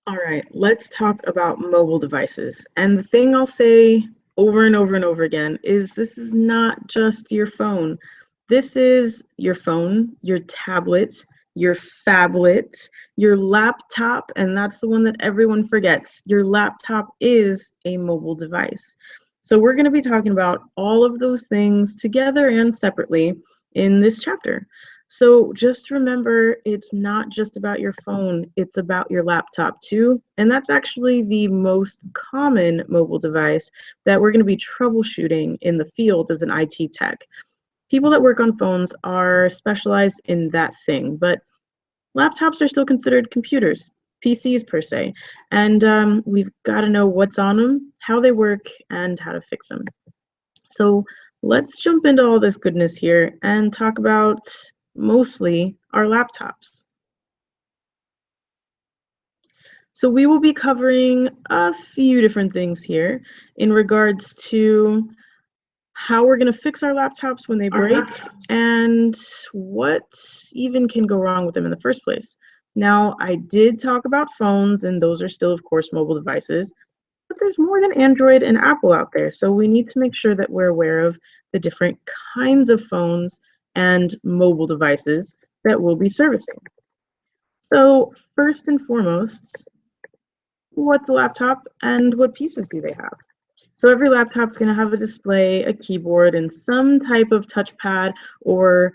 All right, let's talk about mobile devices. And the thing I'll say over and over and over again is this is not just your phone. This is your phone, your tablet, your phablet, your laptop, and that's the one that everyone forgets. Your laptop is a mobile device. So we're going to be talking about all of those things together and separately in this chapter. So just remember, it's not just about your phone, it's about your laptop too. And that's actually the most common mobile device that we're going to be troubleshooting in the field as an IT tech. People that work on phones are specialized in that thing, but laptops are still considered computers, PCs per se. And we've got to know what's on them, how they work, and how to fix them. So let's jump into all this goodness here and talk about mostly our laptops. So we will be covering a few different things here in regards to how we're going to fix our laptops when they break and what even can go wrong with them in the first place. Now, I did talk about phones, and those are still, of course, mobile devices, but there's more than Android and Apple out there, so we need to make sure that we're aware of the different kinds of phones and mobile devices that we'll be servicing. So first and foremost, what's a laptop and what pieces do they have? So every laptop's going to have a display, a keyboard, and some type of touchpad or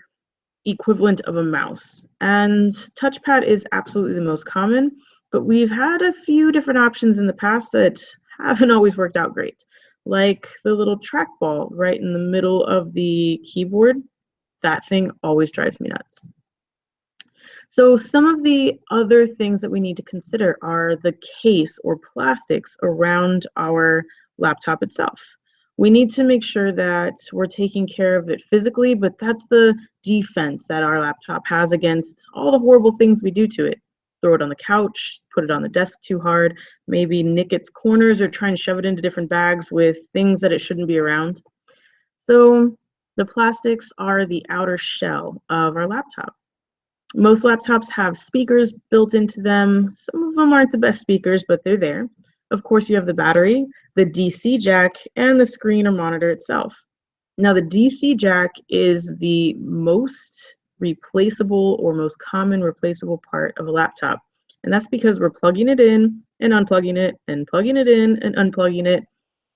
equivalent of a mouse. And touchpad is absolutely the most common, but we've had a few different options in the past that haven't always worked out great, like the little trackball right in the middle of the keyboard. That thing always drives me nuts. So some of the other things that we need to consider are the case or plastics around our laptop itself. We need to make sure that we're taking care of it physically, but that's the defense that our laptop has against all the horrible things we do to it. Throw it on the couch, put it on the desk too hard, maybe nick its corners or try and shove it into different bags with things that it shouldn't be around. So the plastics are the outer shell of our laptop. Most laptops have speakers built into them. Some of them aren't the best speakers, but they're there. Of course, you have the battery, the DC jack, and the screen or monitor itself. Now, the DC jack is the most replaceable or most common replaceable part of a laptop. And that's because we're plugging it in and unplugging it and plugging it in and unplugging it,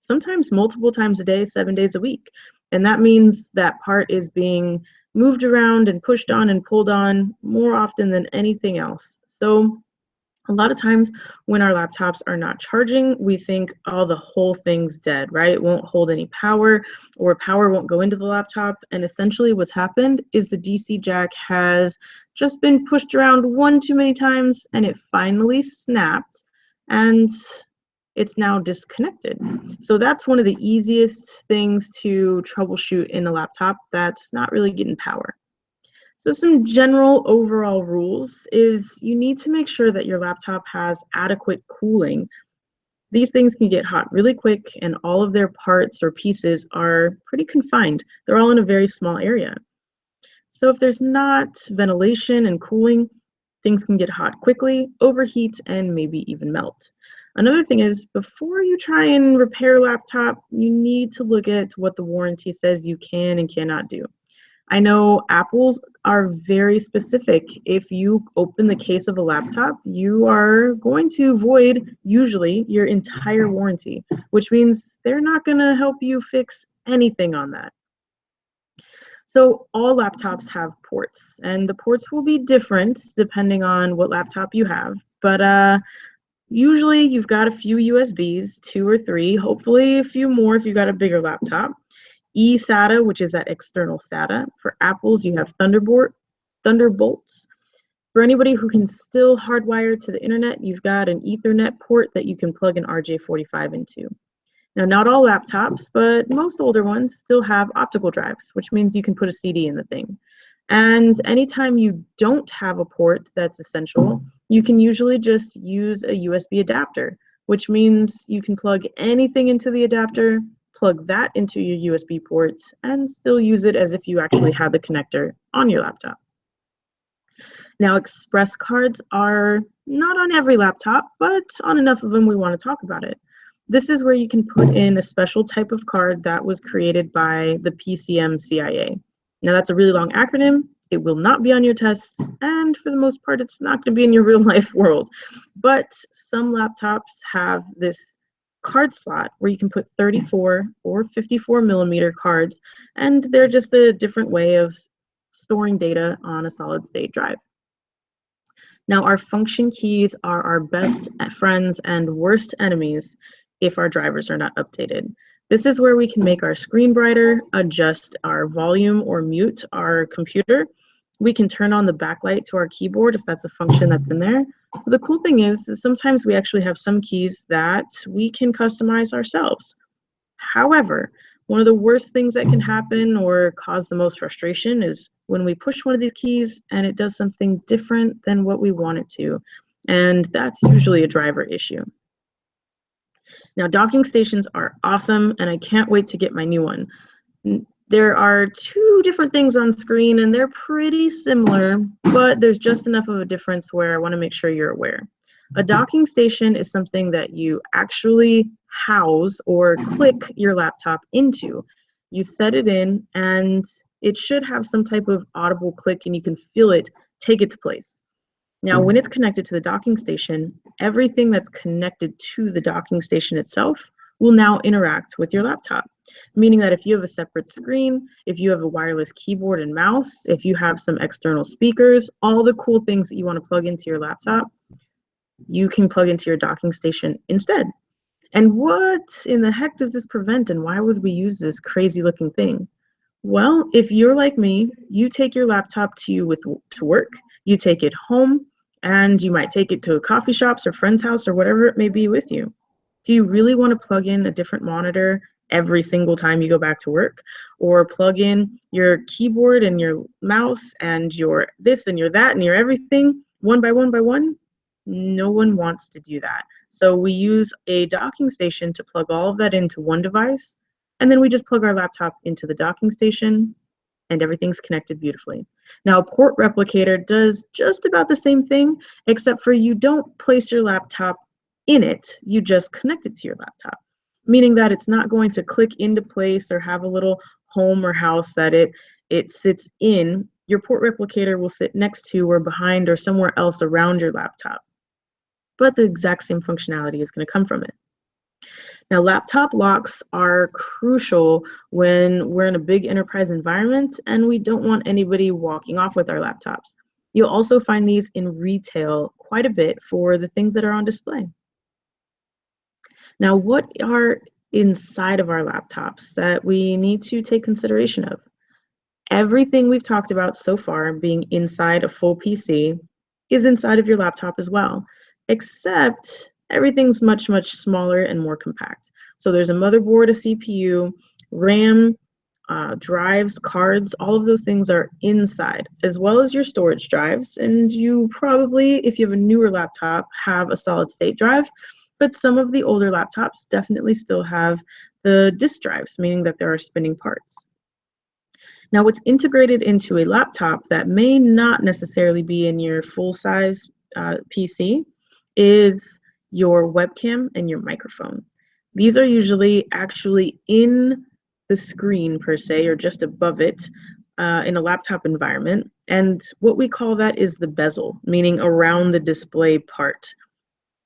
sometimes multiple times a day, 7 days a week. And that means that part is being moved around and pushed on and pulled on more often than anything else. So a lot of times when our laptops are not charging, we think, oh, the whole thing's dead, right? It won't hold any power, or power won't go into the laptop. And essentially what's happened is the DC jack has just been pushed around one too many times, and it finally snapped, and it's now disconnected. So that's one of the easiest things to troubleshoot in a laptop that's not really getting power. So some general overall rules is you need to make sure that your laptop has adequate cooling. These things can get hot really quick, and all of their parts or pieces are pretty confined. They're all in a very small area. So if there's not ventilation and cooling, things can get hot quickly, overheat, and maybe even melt. Another thing is, before you try and repair a laptop, you need to look at what the warranty says you can and cannot do. I know Apple's are very specific. If you open the case of a laptop, you are going to void, usually, your entire warranty, which means they're not going to help you fix anything on that. So all laptops have ports, and the ports will be different depending on what laptop you have, but usually you've got a few USBs, 2 or 3, hopefully a few more if you've got a bigger laptop. eSATA, which is that external SATA. For Apples, you have Thunderbolts. For anybody who can still hardwire to the internet, you've got an Ethernet port that you can plug an RJ45 into. Now, not all laptops, but most older ones still have optical drives, which means you can put a CD in the thing. And anytime you don't have a port that's essential, you can usually just use a USB adapter, which means you can plug anything into the adapter, plug that into your USB ports, and still use it as if you actually had the connector on your laptop. Now, express cards are not on every laptop, but on enough of them we want to talk about it. This is where you can put in a special type of card that was created by the PCIe. Now, that's a really long acronym. It will not be on your test, and for the most part, it's not going to be in your real life world. But some laptops have this card slot where you can put 34 or 54 millimeter cards, and they're just a different way of storing data on a solid state drive. Now, our function keys are our best friends and worst enemies if our drivers are not updated. This is where we can make our screen brighter, adjust our volume or mute our computer. We can turn on the backlight to our keyboard if that's a function that's in there. But the cool thing is sometimes we actually have some keys that we can customize ourselves. However, one of the worst things that can happen or cause the most frustration is when we push one of these keys and it does something different than what we want it to. And that's usually a driver issue. Now, docking stations are awesome, and I can't wait to get my new one. There are two different things on screen, and they're pretty similar, but there's just enough of a difference where I want to make sure you're aware. A docking station is something that you actually house or click your laptop into. You set it in, and it should have some type of audible click, and you can feel it take its place. Now, when it's connected to the docking station, everything that's connected to the docking station itself will now interact with your laptop, meaning that if you have a separate screen, if you have a wireless keyboard and mouse, if you have some external speakers, all the cool things that you want to plug into your laptop, you can plug into your docking station instead. And what in the heck does this prevent, and why would we use this crazy looking thing? Well, if you're like me, you take your laptop to work, you take it home, and you might take it to a coffee shop's or friend's house or whatever it may be with you. Do you really want to plug in a different monitor every single time you go back to work? Or plug in your keyboard and your mouse and your this and your that and your everything one by one by one? No one wants to do that. So we use a docking station to plug all of that into one device, and then we just plug our laptop into the docking station, and everything's connected beautifully. Now, a port replicator does just about the same thing, except for you don't place your laptop in it, you just connect it to your laptop, meaning that it's not going to click into place or have a little home or house that it sits in. Your port replicator will sit next to or behind or somewhere else around your laptop, but the exact same functionality is going to come from it. Now, laptop locks are crucial when we're in a big enterprise environment and we don't want anybody walking off with our laptops. You'll also find these in retail quite a bit for the things that are on display. Now, what are inside of our laptops that we need to take consideration of? Everything we've talked about so far being inside a full PC is inside of your laptop as well, except everything's much, much smaller and more compact. So there's a motherboard, a CPU, RAM, drives, cards, all of those things are inside, as well as your storage drives. And you probably, if you have a newer laptop, have a solid state drive, but some of the older laptops definitely still have the disk drives, meaning that there are spinning parts. Now, what's integrated into a laptop that may not necessarily be in your full-size PC is your webcam and your microphone. These are usually actually in the screen per se, or just above it in a laptop environment. And what we call that is the bezel, meaning around the display part.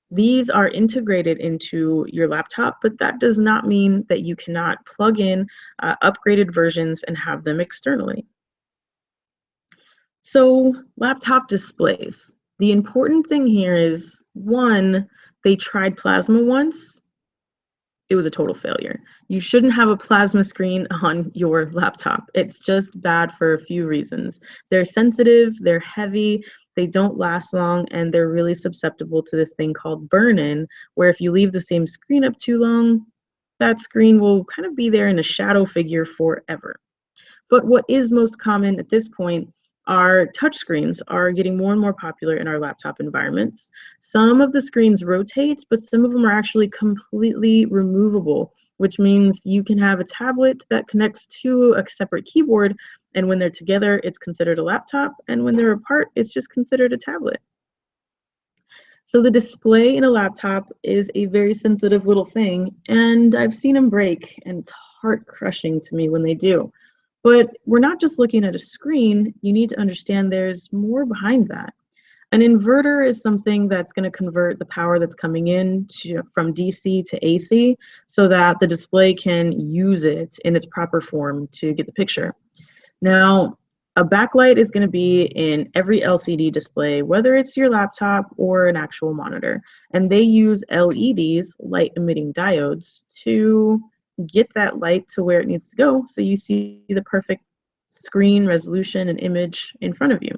These are integrated into your laptop, but that does not mean that you cannot plug in upgraded versions and have them externally. So, laptop displays. The important thing here is, one, they tried plasma once. It was a total failure. You shouldn't have a plasma screen on your laptop. It's just bad for a few reasons. They're sensitive, they're heavy, they don't last long, and they're really susceptible to this thing called burn-in, where if you leave the same screen up too long, that screen will kind of be there in a shadow figure forever. But what is most common at this point are touchscreens are getting more and more popular in our laptop environments. Some of the screens rotate, but some of them are actually completely removable, which means you can have a tablet that connects to a separate keyboard And when they're together, it's considered a laptop, and when they're apart, it's just considered a tablet. So the display in a laptop is a very sensitive little thing, and I've seen them break, and it's heart-crushing to me when they do. But we're not just looking at a screen. You need to understand there's more behind that. An inverter is something that's going to convert the power that's coming in from DC to AC so that the display can use it in its proper form to get the picture. Now, a backlight is going to be in every LCD display, whether it's your laptop or an actual monitor. And they use LEDs, light emitting diodes, to get that light to where it needs to go so you see the perfect screen resolution and image in front of you.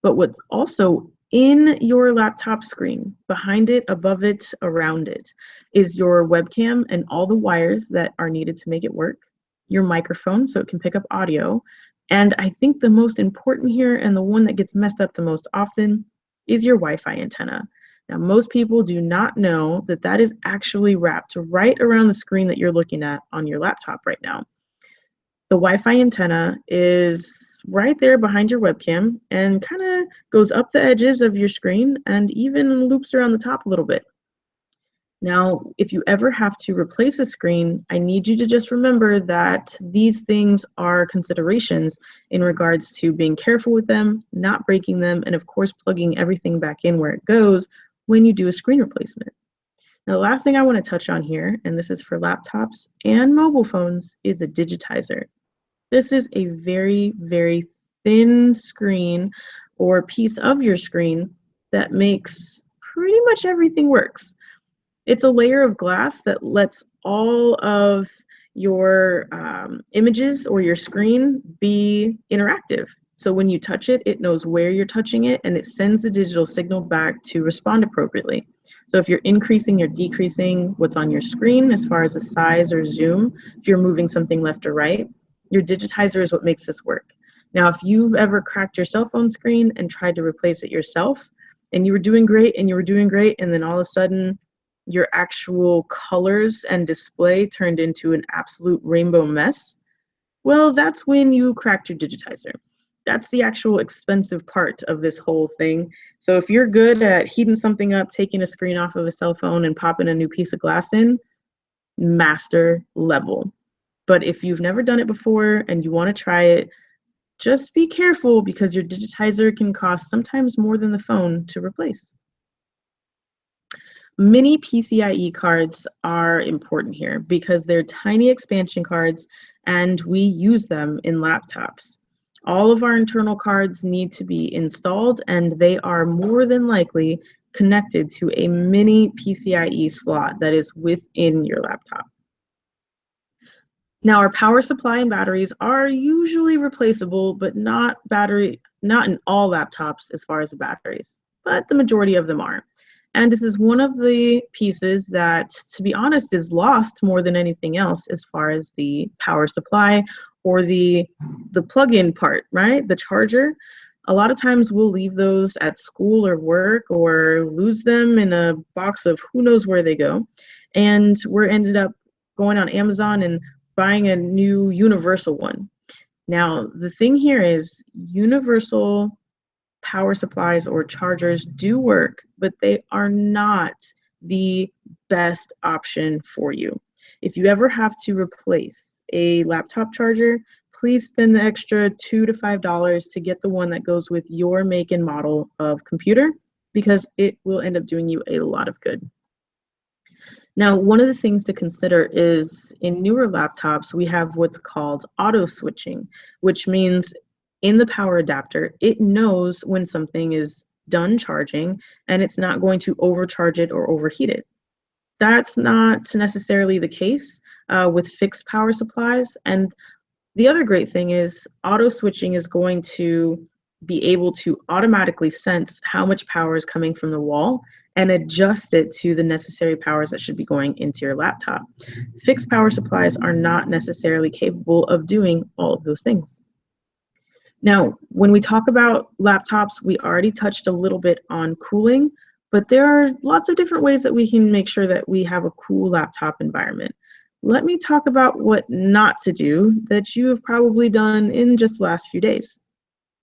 But what's also in your laptop screen, behind it, above it, around it, is your webcam and all the wires that are needed to make it work, your microphone so it can pick up audio, and I think the most important here, and the one that gets messed up the most often, is your Wi-Fi antenna. Now, most people do not know that that is actually wrapped right around the screen that you're looking at on your laptop right now. The Wi-Fi antenna is right there behind your webcam and kind of goes up the edges of your screen and even loops around the top a little bit. Now, if you ever have to replace a screen, I need you to just remember that these things are considerations in regards to being careful with them, not breaking them, and of course plugging everything back in where it goes when you do a screen replacement. Now, the last thing I want to touch on here, and this is for laptops and mobile phones, is a digitizer. This is a very, very thin screen or piece of your screen that makes pretty much everything works. It's a layer of glass that lets all of your images or your screen be interactive. So when you touch it, it knows where you're touching it, and it sends the digital signal back to respond appropriately. So if you're increasing or decreasing what's on your screen as far as the size or zoom, if you're moving something left or right, your digitizer is what makes this work. Now, if you've ever cracked your cell phone screen and tried to replace it yourself, and you were doing great, and then all of a sudden, your actual colors and display turned into an absolute rainbow mess, well, that's when you cracked your digitizer. That's the actual expensive part of this whole thing. So if you're good at heating something up, taking a screen off of a cell phone and popping a new piece of glass in, master level. But if you've never done it before and you want to try it, just be careful because your digitizer can cost sometimes more than the phone to replace. Mini PCIe cards are important here because they're tiny expansion cards and we use them in laptops. All of our internal cards need to be installed and they are more than likely connected to a mini PCIe slot that is within your laptop. Now, our power supply and batteries are usually replaceable, but not in all laptops as far as the batteries, but the majority of them are. And this is one of the pieces that, to be honest, is lost more than anything else as far as the power supply or the plug-in part, right? The charger. A lot of times we'll leave those at school or work or lose them in a box of who knows where they go. And we're ended up going on Amazon and buying a new universal one. Now, the thing here is universal power supplies or chargers do work, but they are not the best option for you. If you ever have to replace a laptop charger, please spend the extra $2 to $5 to get the one that goes with your make and model of computer because it will end up doing you a lot of good. Now, one of the things to consider is in newer laptops, we have what's called auto switching, which means in the power adapter, it knows when something is done charging and it's not going to overcharge it or overheat it. That's not necessarily the case with fixed power supplies. And the other great thing is auto switching is going to be able to automatically sense how much power is coming from the wall and adjust it to the necessary powers that should be going into your laptop. Fixed power supplies are not necessarily capable of doing all of those things. Now, when we talk about laptops, we already touched a little bit on cooling, but there are lots of different ways that we can make sure that we have a cool laptop environment. let me talk about what not to do that you have probably done in just the last few days.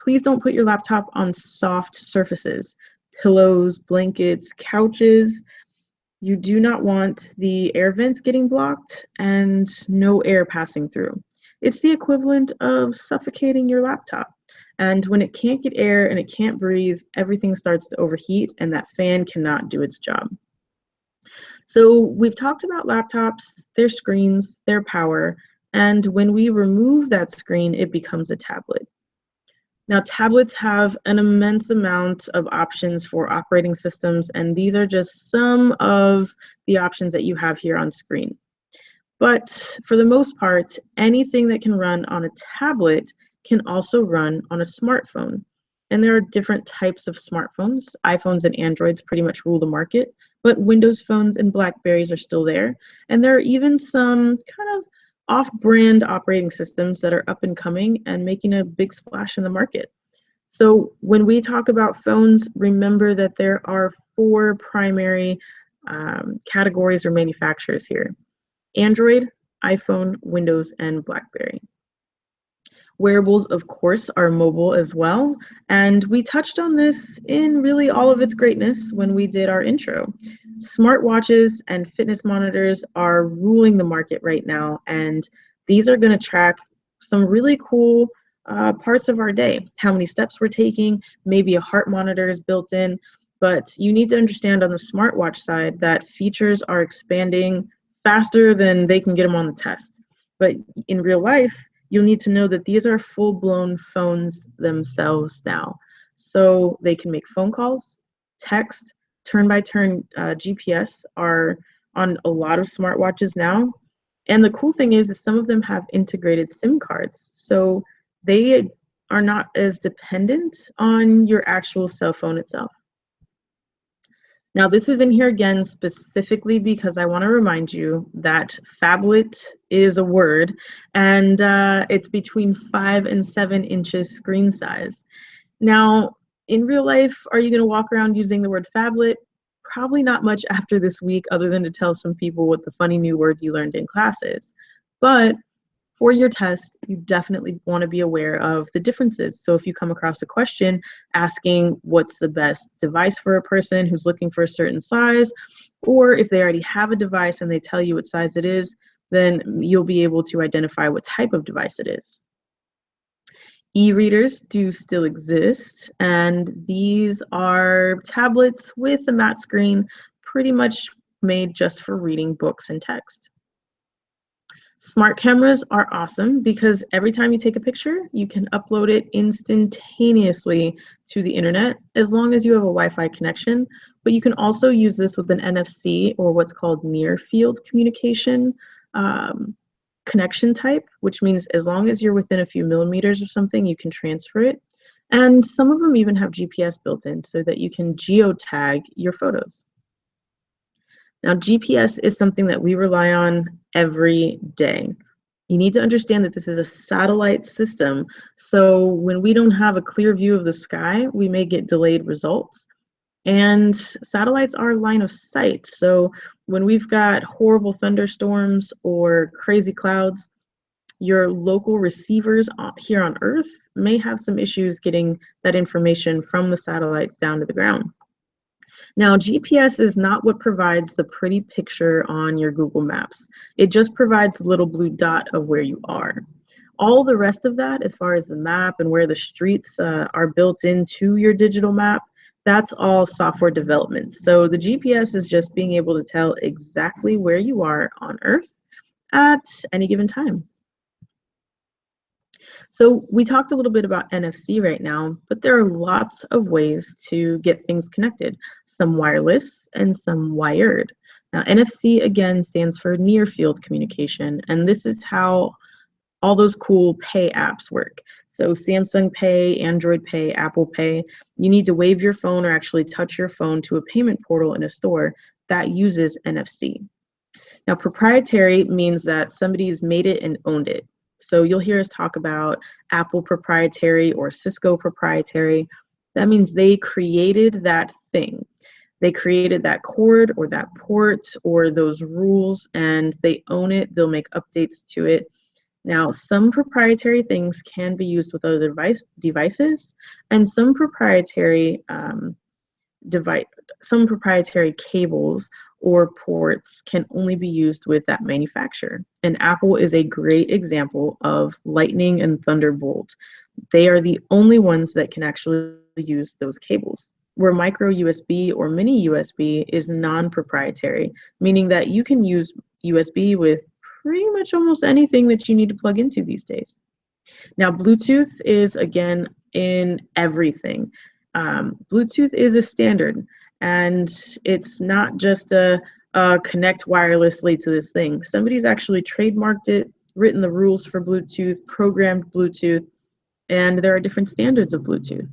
Please don't put your laptop on soft surfaces, pillows, blankets, couches. You do not want the air vents getting blocked and no air passing through. It's the equivalent of suffocating your laptop. And when it can't get air and it can't breathe, everything starts to overheat and that fan cannot do its job. So we've talked about laptops, their screens, their power, and when we remove that screen, it becomes a tablet. Now, tablets have an immense amount of options for operating systems, and these are just some of the options that you have here on screen. But for the most part, anything that can run on a tablet can also run on a smartphone. And there are different types of smartphones. iPhones and Androids pretty much rule the market, but Windows phones and Blackberries are still there. And there are even some kind of off-brand operating systems that are up and coming and making a big splash in the market. So when we talk about phones, remember that there are 4 primary categories or manufacturers here: Android, iPhone, Windows, and Blackberry. Wearables, of course, are mobile as well, and we touched on this in really all of its greatness when we did our intro. Smartwatches and fitness monitors are ruling the market right now, and these are going to track some really cool parts of our day. How many steps we're taking, maybe a heart monitor is built in, but you need to understand on the smartwatch side that features are expanding faster than they can get them on the test. But in real life, you'll need to know that these are full-blown phones themselves now. So they can make phone calls, text, turn-by-turn GPS are on a lot of smartwatches now. And the cool thing is that some of them have integrated SIM cards. So they are not as dependent on your actual cell phone itself. Now, this is in here again specifically because I want to remind you that phablet is a word, and it's between 5 and 7 inches screen size. Now, in real life, are you going to walk around using the word phablet? Probably not much after this week, other than to tell some people what the funny new word you learned in class is. But for your test, you definitely want to be aware of the differences. So if you come across a question asking what's the best device for a person who's looking for a certain size, or if they already have a device and they tell you what size it is, then you'll be able to identify what type of device it is. E-readers do still exist, and these are tablets with a matte screen, pretty much made just for reading books and text. Smart cameras are awesome because every time you take a picture, you can upload it instantaneously to the internet as long as you have a Wi-Fi connection. But you can also use this with an NFC or what's called near field communication connection type, which means as long as you're within a few millimeters of something, you can transfer it. And some of them even have GPS built in so that you can geotag your photos. Now, GPS is something that we rely on every day. You need to understand that this is a satellite system, so when we don't have a clear view of the sky, we may get delayed results. And satellites are line of sight, so when we've got horrible thunderstorms or crazy clouds, your local receivers here on Earth may have some issues getting that information from the satellites down to the ground. Now, GPS is not what provides the pretty picture on your Google Maps. It just provides a little blue dot of where you are. All the rest of that, as far as the map and where the streets are built into your digital map, that's all software development. So the GPS is just being able to tell exactly where you are on Earth at any given time. So we talked a little bit about NFC right now, but there are lots of ways to get things connected, some wireless and some wired. Now, NFC again stands for near field communication, and this is how all those cool pay apps work. So Samsung Pay, Android Pay, Apple Pay, you need to wave your phone or actually touch your phone to a payment portal in a store that uses NFC. Now, proprietary means that somebody's made it and owned it. So you'll hear us talk about Apple proprietary or Cisco proprietary. That means they created that thing. They created that cord or that port or those rules, and they own it. They'll make updates to it. Now, some proprietary things can be used with other devices, and some proprietary some proprietary cables or ports can only be used with that manufacturer. And Apple is a great example of Lightning and Thunderbolt. They are the only ones that can actually use those cables. Where micro USB or mini USB is non-proprietary, meaning that you can use USB with pretty much almost anything that you need to plug into these days. Now, Bluetooth is, again, in everything. Bluetooth is a standard, and it's not just a connect wirelessly to this thing. Somebody's actually trademarked it, written the rules for Bluetooth, programmed Bluetooth, and there are different standards of Bluetooth.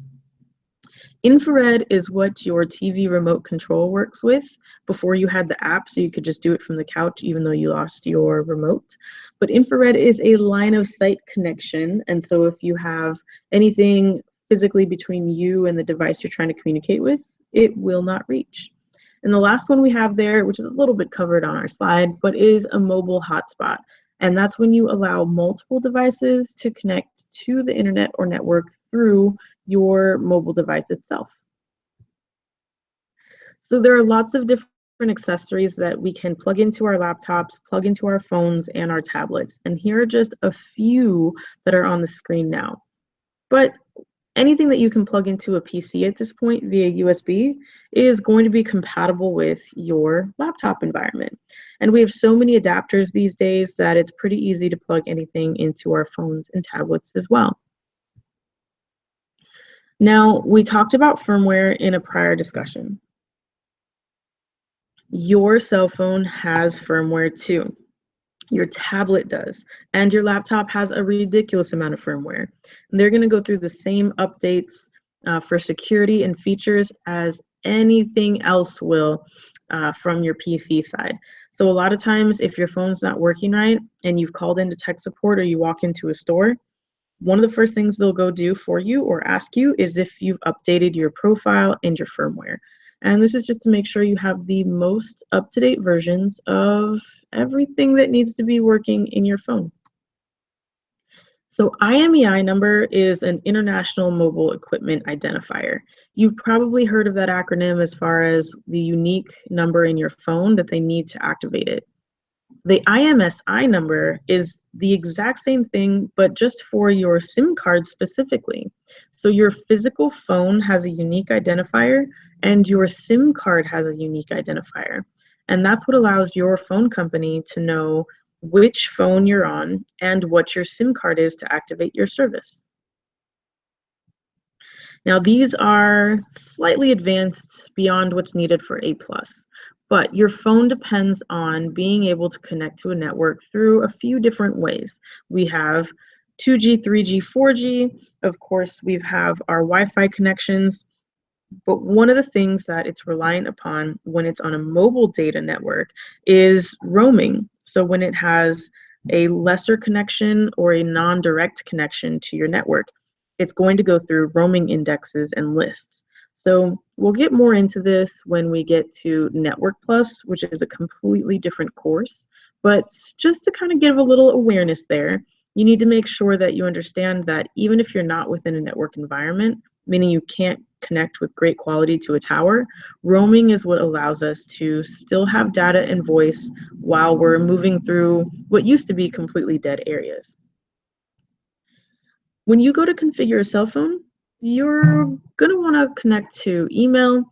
Infrared is what your TV remote control works with. Before you had the app, so you could just do it from the couch even though you lost your remote. But infrared is a line of sight connection, and so if you have anything physically between you and the device you're trying to communicate with, it will not reach. And the last one we have there, which is a little bit covered on our slide, but is a mobile hotspot. And that's when you allow multiple devices to connect to the internet or network through your mobile device itself. So there are lots of different accessories that we can plug into our laptops, plug into our phones and our tablets. And here are just a few that are on the screen now. But anything that you can plug into a PC at this point via USB is going to be compatible with your laptop environment. And we have so many adapters these days that it's pretty easy to plug anything into our phones and tablets as well. Now, we talked about firmware in a prior discussion. Your cell phone has firmware too. Your tablet does, and your laptop has a ridiculous amount of firmware. And they're going to go through the same updates for security and features as anything else will from your PC side. So a lot of times, if your phone's not working right and you've called into tech support or you walk into a store, one of the first things they'll go do for you or ask you is if you've updated your profile and your firmware. And this is just to make sure you have the most up-to-date versions of everything that needs to be working in your phone. So IMEI number is an International Mobile Equipment Identifier. You've probably heard of that acronym as far as the unique number in your phone that they need to activate it. The IMSI number is the exact same thing, but just for your SIM card specifically. So your physical phone has a unique identifier, and your SIM card has a unique identifier. And that's what allows your phone company to know which phone you're on and what your SIM card is to activate your service. Now, these are slightly advanced beyond what's needed for A+. But your phone depends on being able to connect to a network through a few different ways. We have 2G, 3G, 4G. Of course, we have our Wi-Fi connections. But one of the things that it's reliant upon when it's on a mobile data network is roaming. So when it has a lesser connection or a non-direct connection to your network, it's going to go through roaming indexes and lists. So we'll get more into this when we get to Network Plus, which is a completely different course. But just to kind of give a little awareness there, you need to make sure that you understand that even if you're not within a network environment, meaning you can't connect with great quality to a tower, roaming is what allows us to still have data and voice while we're moving through what used to be completely dead areas. When you go to configure a cell phone, you're going to want to connect to email,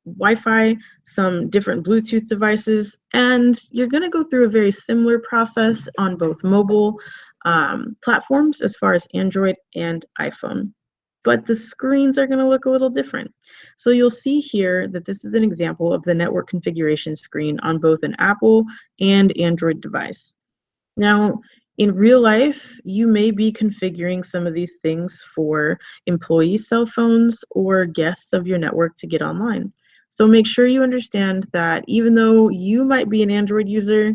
Wi-Fi, some different Bluetooth devices, and you're going to go through a very similar process on both mobile platforms as far as Android and iPhone. But the screens are going to look a little different. So you'll see here that this is an example of the network configuration screen on both an Apple and Android device. Now, in real life, you may be configuring some of these things for employee cell phones or guests of your network to get online. So make sure you understand that even though you might be an Android user,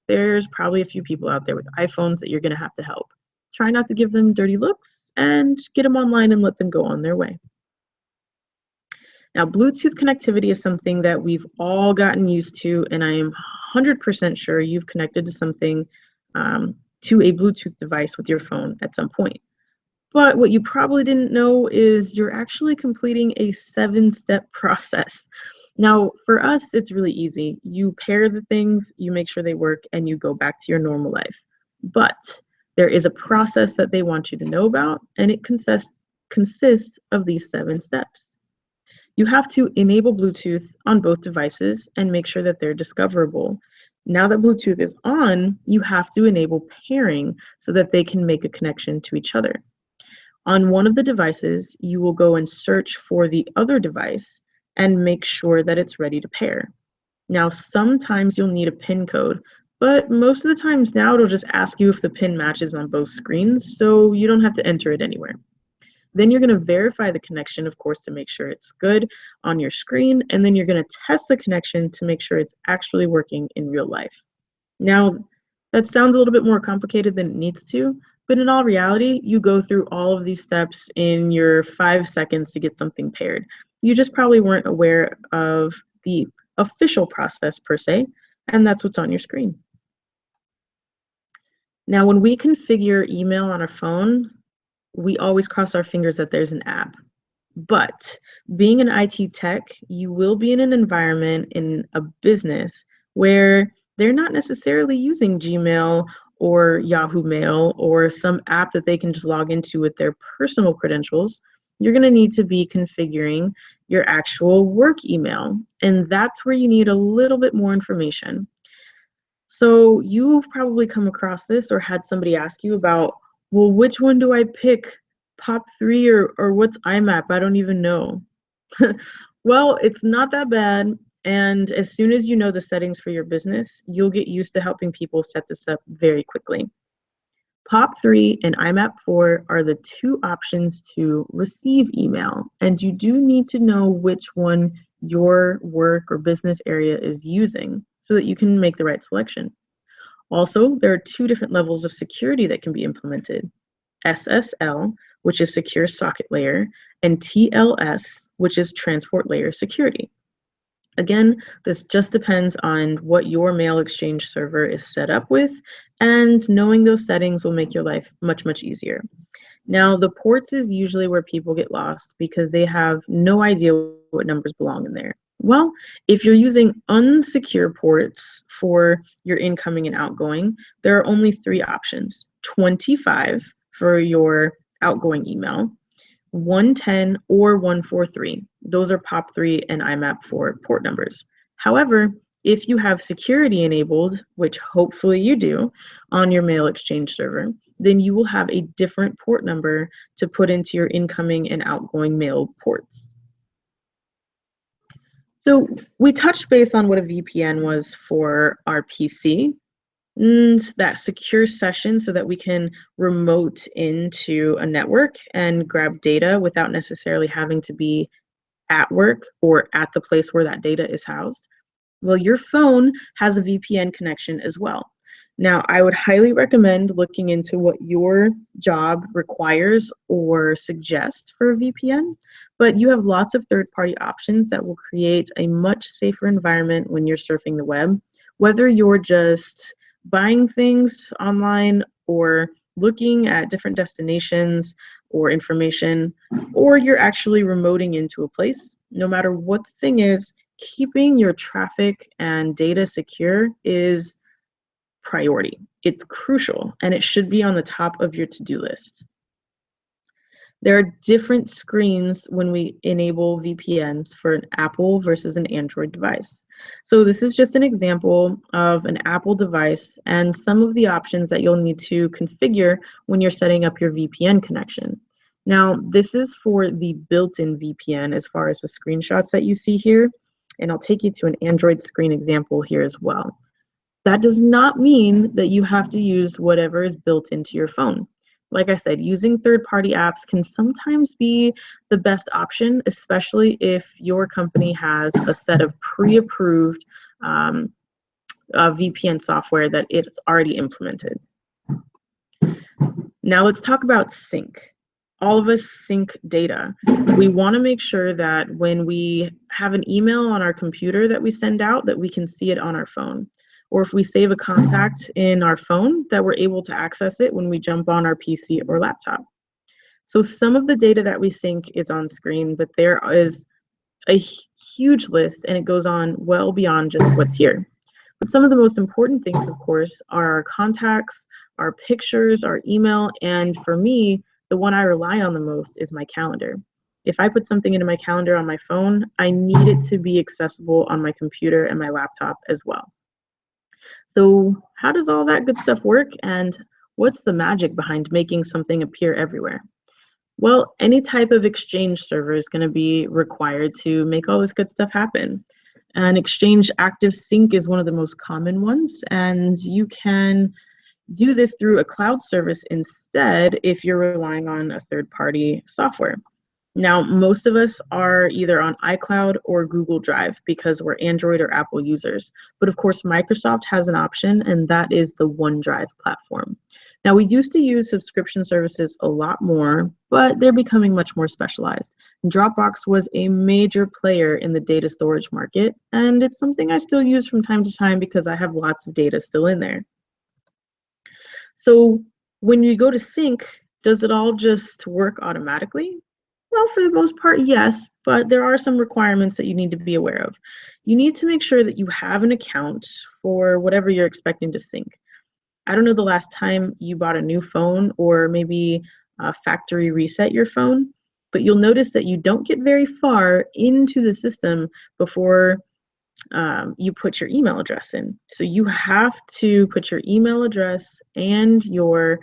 there's probably a few people out there with iPhones that you're going to have to help. Try not to give them dirty looks and get them online and let them go on their way. Now, Bluetooth connectivity is something that we've all gotten used to, and I am 100% sure you've connected to something, to a Bluetooth device with your phone at some point. But what you probably didn't know is you're actually completing a 7-step process. Now, for us, it's really easy. You pair the things, you make sure they work, and you go back to your normal life. But there is a process that they want you to know about, and it consists of these 7 steps. You have to enable Bluetooth on both devices and make sure that they're discoverable. Now that Bluetooth is on, you have to enable pairing so that they can make a connection to each other. On one of the devices, you will go and search for the other device and make sure that it's ready to pair. Now, sometimes you'll need a PIN code, but most of the times now it'll just ask you if the PIN matches on both screens, so you don't have to enter it anywhere. Then you're going to verify the connection, of course, to make sure it's good on your screen, and then you're going to test the connection to make sure it's actually working in real life. Now, that sounds a little bit more complicated than it needs to, but in all reality, you go through all of these steps in your 5 seconds to get something paired. You just probably weren't aware of the official process per se, and that's what's on your screen. Now, when we configure email on our phone, we always cross our fingers that there's an app. But being an IT tech, you will be in an environment in a business where they're not necessarily using Gmail or Yahoo Mail or some app that they can just log into with their personal credentials. You're going to need to be configuring your actual work email, and that's where you need a little bit more information. So you've probably come across this or had somebody ask you about, well, which one do I pick, POP3 or what's IMAP? I don't even know. Well, it's not that bad. And as soon as you know the settings for your business, you'll get used to helping people set this up very quickly. POP3 and IMAP4 are the 2 options to receive email, and you do need to know which one your work or business area is using so that you can make the right selection. Also, there are 2 different levels of security that can be implemented. SSL, which is Secure Socket Layer, and TLS, which is Transport Layer Security. Again, this just depends on what your mail exchange server is set up with, and knowing those settings will make your life much, much easier. Now, the ports is usually where people get lost because they have no idea what numbers belong in there. Well, if you're using unsecure ports for your incoming and outgoing, there are only 3 options: 25 for your outgoing email, 110 or 143. Those are POP3 and IMAP4 port numbers. However, if you have security enabled, which hopefully you do, on your mail exchange server, then you will have a different port number to put into your incoming and outgoing mail ports. So we touched base on what a VPN was for our PC, and that secure session so that we can remote into a network and grab data without necessarily having to be at work or at the place where that data is housed. Well, your phone has a VPN connection as well. Now, I would highly recommend looking into what your job requires or suggests for a VPN, but you have lots of third-party options that will create a much safer environment when you're surfing the web, whether you're just buying things online or looking at different destinations or information, or you're actually remoting into a place. No matter what the thing is, keeping your traffic and data secure is priority. It's crucial, and it should be on the top of your to-do list. There are different screens when we enable VPNs for an Apple versus an Android device. So this is just an example of an Apple device and some of the options that you'll need to configure when you're setting up your VPN connection. Now, this is for the built-in VPN as far as the screenshots that you see here, and I'll take you to an Android screen example here as well. That does not mean that you have to use whatever is built into your phone. Like I said, using third-party apps can sometimes be the best option, especially if your company has a set of pre-approved VPN software that it's already implemented. Now let's talk about sync. all of us sync data. We want to make sure that when we have an email on our computer that we send out, that we can see it on our phone. Or if we save a contact in our phone, that we're able to access it when we jump on our PC or laptop. So some of the data that we sync is on screen, but there is a huge list, and it goes on well beyond just what's here. But some of the most important things, of course, are our contacts, our pictures, our email, and for me, the one I rely on the most is my calendar. If I put something into my calendar on my phone, I need it to be accessible on my computer and my laptop as well. So how does all that good stuff work, and what's the magic behind making something appear everywhere? Well, any type of Exchange server is going to be required to make all this good stuff happen. And Exchange Active Sync is one of the most common ones, and you can do this through a cloud service instead if you're relying on a third-party software. Now, most of us are either on iCloud or Google Drive because we're Android or Apple users. But of course, Microsoft has an option, and that is the OneDrive platform. Now, we used to use subscription services a lot more, but they're becoming much more specialized. Dropbox was a major player in the data storage market, and it's something I still use from time to time because I have lots of data still in there. So when you go to sync, does it all just work automatically? Well, for the most part, yes, but there are some requirements that you need to be aware of. You need to make sure that you have an account for whatever you're expecting to sync. I don't know the last time you bought a new phone or maybe factory reset your phone, but you'll notice that you don't get very far into the system before you put your email address in. So you have to put your email address and your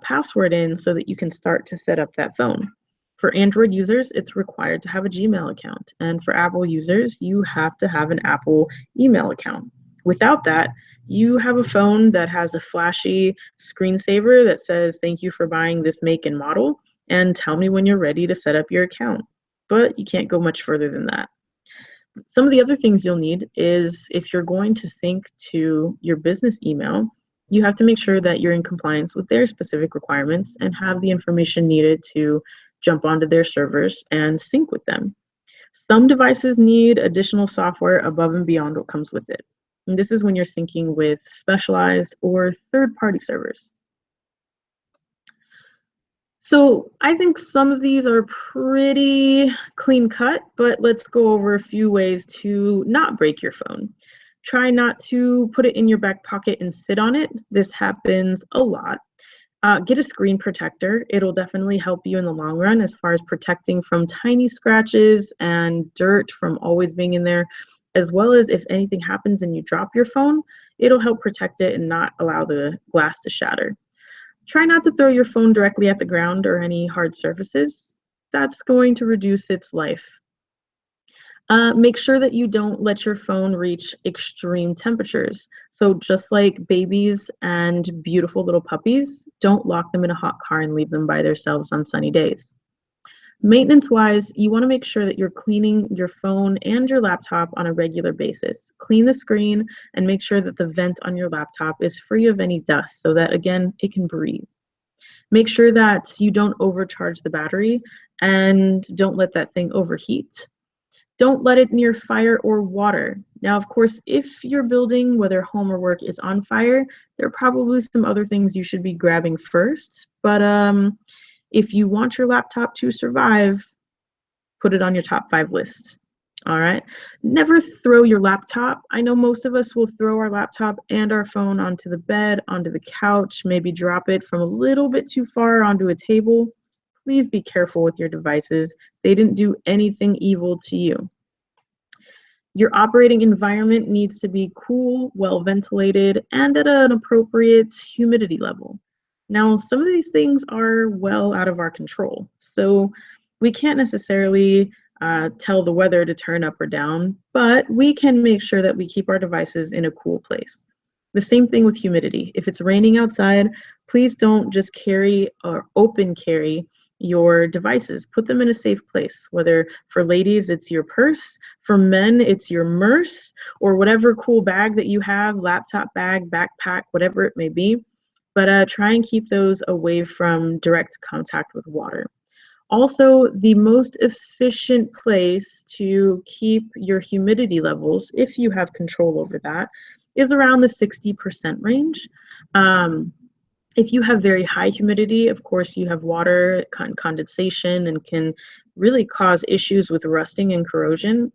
password in so that you can start to set up that phone. For Android users, it's required to have a Gmail account. And for Apple users, you have to have an Apple email account. Without that, you have a phone that has a flashy screensaver that says, "Thank you for buying this make and model, and tell me when you're ready to set up your account." But you can't go much further than that. Some of the other things you'll need is if you're going to sync to your business email, you have to make sure that you're in compliance with their specific requirements and have the information needed to jump onto their servers and sync with them. Some devices need additional software above and beyond what comes with it. And this is when you're syncing with specialized or third-party servers. So I think some of these are pretty clean cut, but let's go over a few ways to not break your phone. Try not to put it in your back pocket and sit on it. This happens a lot. Get a screen protector. It'll definitely help you in the long run as far as protecting from tiny scratches and dirt from always being in there, as well as if anything happens and you drop your phone, it'll help protect it and not allow the glass to shatter. Try not to throw your phone directly at the ground or any hard surfaces. That's going to reduce its life. Make sure that you don't let your phone reach extreme temperatures. So just like babies and beautiful little puppies, don't lock them in a hot car and leave them by themselves on sunny days. Maintenance-wise, you want to make sure that you're cleaning your phone and your laptop on a regular basis. Clean the screen and make sure that the vent on your laptop is free of any dust so that, again, it can breathe. Make sure that you don't overcharge the battery and don't let that thing overheat. Don't let it near fire or water. Now, of course, if your building, whether home or work, is on fire, there are probably some other things you should be grabbing first. But if you want your laptop to survive, put it on your top 5 list. All right. Never throw your laptop. I know most of us will throw our laptop and our phone onto the bed, onto the couch, maybe drop it from a little bit too far onto a table. Please be careful with your devices. They didn't do anything evil to you. Your operating environment needs to be cool, well ventilated, and at an appropriate humidity level. Now, some of these things are well out of our control, so we can't necessarily tell the weather to turn up or down, but we can make sure that we keep our devices in a cool place. The same thing with humidity. If it's raining outside, please don't just carry or open carry your devices. Put them in a safe place, whether for ladies it's your purse, for men it's your MERS, or whatever cool bag that you have, laptop bag, backpack, whatever it may be. but try and keep those away from direct contact with water. Also, the most efficient place to keep your humidity levels, if you have control over that, is around the 60% range. If you have very high humidity, of course, you have water condensation and can really cause issues with rusting and corrosion.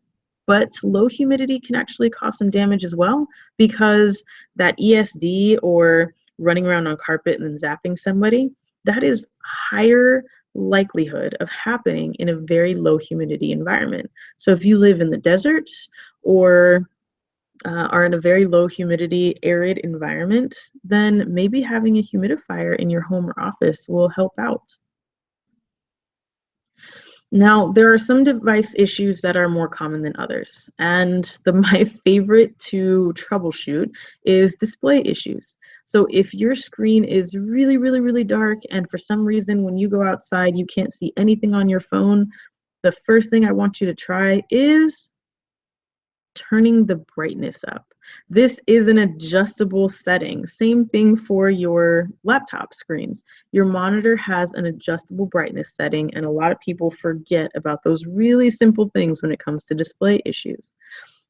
But low humidity can actually cause some damage as well, because that ESD, or running around on carpet and then zapping somebody, that is higher likelihood of happening in a very low humidity environment. So if you live in the desert or are in a very low humidity, arid environment, then maybe having a humidifier in your home or office will help out. Now, there are some device issues that are more common than others, and my favorite to troubleshoot is display issues. So if your screen is really, really, really dark, and for some reason when you go outside you can't see anything on your phone, the first thing I want you to try is turning the brightness up. This is an adjustable setting. Same thing for your laptop screens. Your monitor has an adjustable brightness setting, and a lot of people forget about those really simple things when it comes to display issues.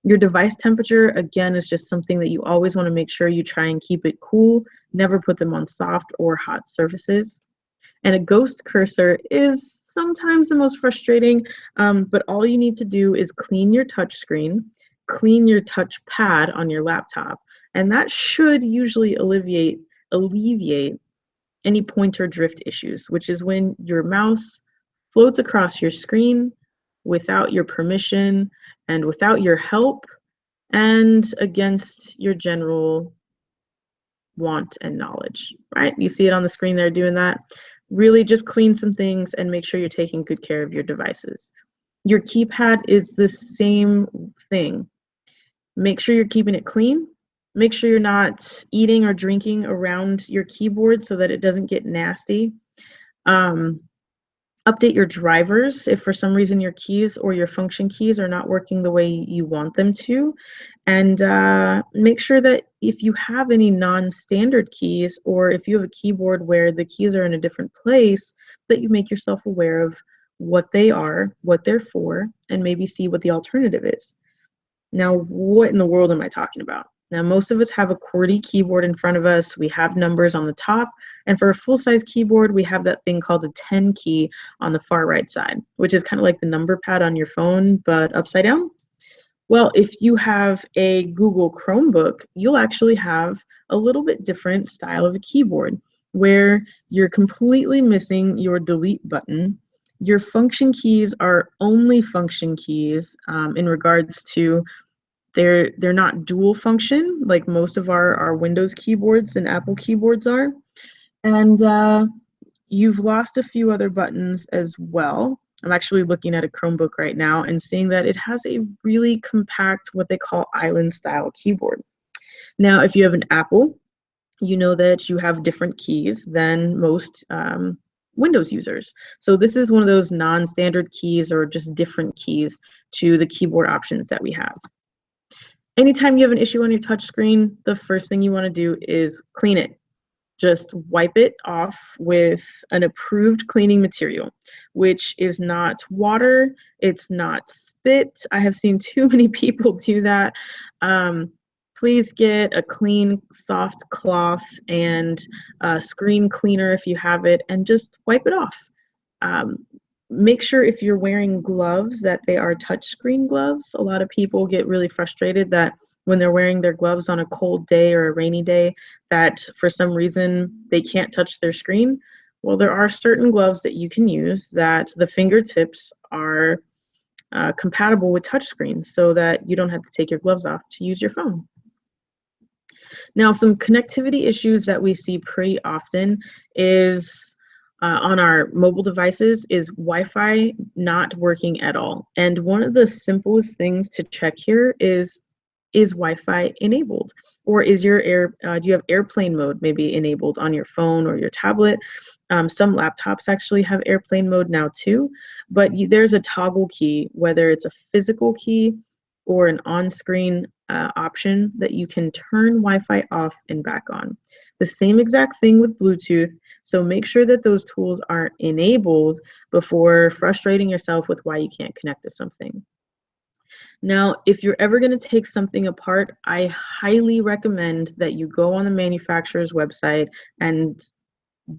Your device temperature, again, is just something that you always want to make sure you try and keep it cool. Never put them on soft or hot surfaces. And a ghost cursor is sometimes the most frustrating, but all you need to do is clean your touch screen, clean your touch pad on your laptop, and that should usually alleviate any pointer drift issues, which is when your mouse floats across your screen without your permission and without your help and against your general want and knowledge, right? You see it on the screen there doing that. Really just clean some things and make sure you're taking good care of your devices. Your keypad is the same thing. Make sure you're keeping it clean. Make sure you're not eating or drinking around your keyboard so that it doesn't get nasty. Update your drivers if for some reason your keys or your function keys are not working the way you want them to. And make sure that if you have any non-standard keys, or if you have a keyboard where the keys are in a different place, that you make yourself aware of what they are, what they're for, and maybe see what the alternative is. Now, what in the world am I talking about? Now, most of us have a QWERTY keyboard in front of us. We have numbers on the top. And for a full-size keyboard, we have that thing called the 10 key on the far right side, which is kind of like the number pad on your phone, but upside down. Well, if you have a Google Chromebook, you'll actually have a little bit different style of a keyboard where you're completely missing your delete button. Your function keys are only function keys in regards to they're not dual function like most of our Windows keyboards and Apple keyboards are. And you've lost a few other buttons as well. I'm actually looking at a Chromebook right now and seeing that it has a really compact, what they call island style keyboard. Now, if you have an Apple, you know that you have different keys than most Windows users. So this is one of those non-standard keys or just different keys to the keyboard options that we have. Anytime you have an issue on your touch screen, the first thing you want to do is clean it. Just wipe it off with an approved cleaning material, which is not water, it's not spit. I have seen too many people do that. Please get a clean, soft cloth and a screen cleaner if you have it, and just wipe it off. Make sure if you're wearing gloves that they are touchscreen gloves. A lot of people get really frustrated that when they're wearing their gloves on a cold day or a rainy day, that for some reason they can't touch their screen. Well, there are certain gloves that you can use that the fingertips are compatible with touchscreens so that you don't have to take your gloves off to use your phone. Now, some connectivity issues that we see pretty often is on our mobile devices is Wi-Fi not working at all. And one of the simplest things to check here is Wi-Fi enabled? Or is your do you have airplane mode maybe enabled on your phone or your tablet? Some laptops actually have airplane mode now too, but there's a toggle key, whether it's a physical key or an on-screen option that you can turn Wi-Fi off and back on. The same exact thing with Bluetooth, so make sure that those tools are enabled before frustrating yourself with why you can't connect to something. Now, if you're ever going to take something apart, I highly recommend that you go on the manufacturer's website and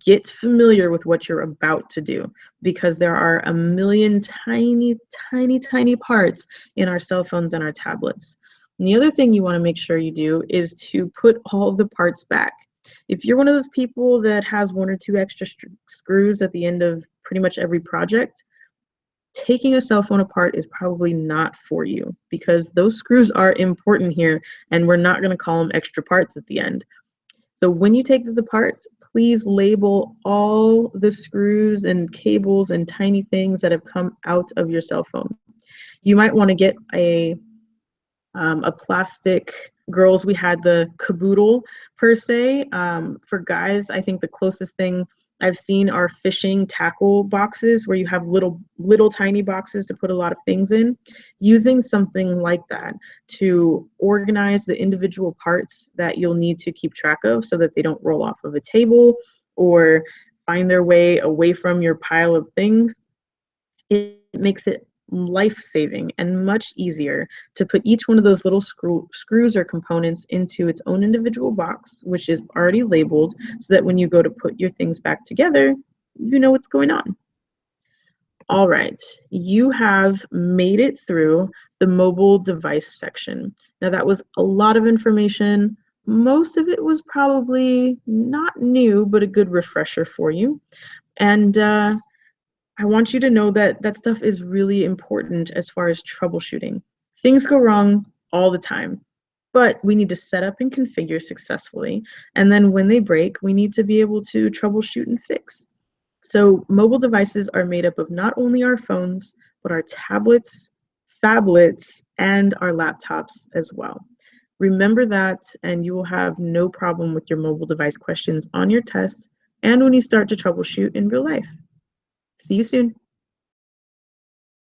get familiar with what you're about to do, because there are a million tiny parts in our cell phones and our tablets. And the other thing you want to make sure you do is to put all the parts back. If you're one of those people that has one or two extra screws at the end of pretty much every project, taking a cell phone apart is probably not for you, because those screws are important here, and we're not going to call them extra parts at the end. So when you take this apart, please label all the screws and cables and tiny things that have come out of your cell phone. You might want to get a plastic, girls, we had the caboodle per se. For guys, I think the closest thing I've seen are fishing tackle boxes, where you have little tiny boxes to put a lot of things in. Using something like that to organize the individual parts that you'll need to keep track of, so that they don't roll off of a table or find their way away from your pile of things, it makes it life-saving and much easier to put each one of those little screws or components into its own individual box, which is already labeled, so that when you go to put your things back together, you know what's going on. All right, you have made it through the mobile device section. Now, that was a lot of information. Most of it was probably not new, but a good refresher for you. And I want you to know that that stuff is really important as far as troubleshooting. Things go wrong all the time, but we need to set up and configure successfully. And then when they break, we need to be able to troubleshoot and fix. So mobile devices are made up of not only our phones, but our tablets, phablets, and our laptops as well. Remember that, and you will have no problem with your mobile device questions on your tests and when you start to troubleshoot in real life. See you soon.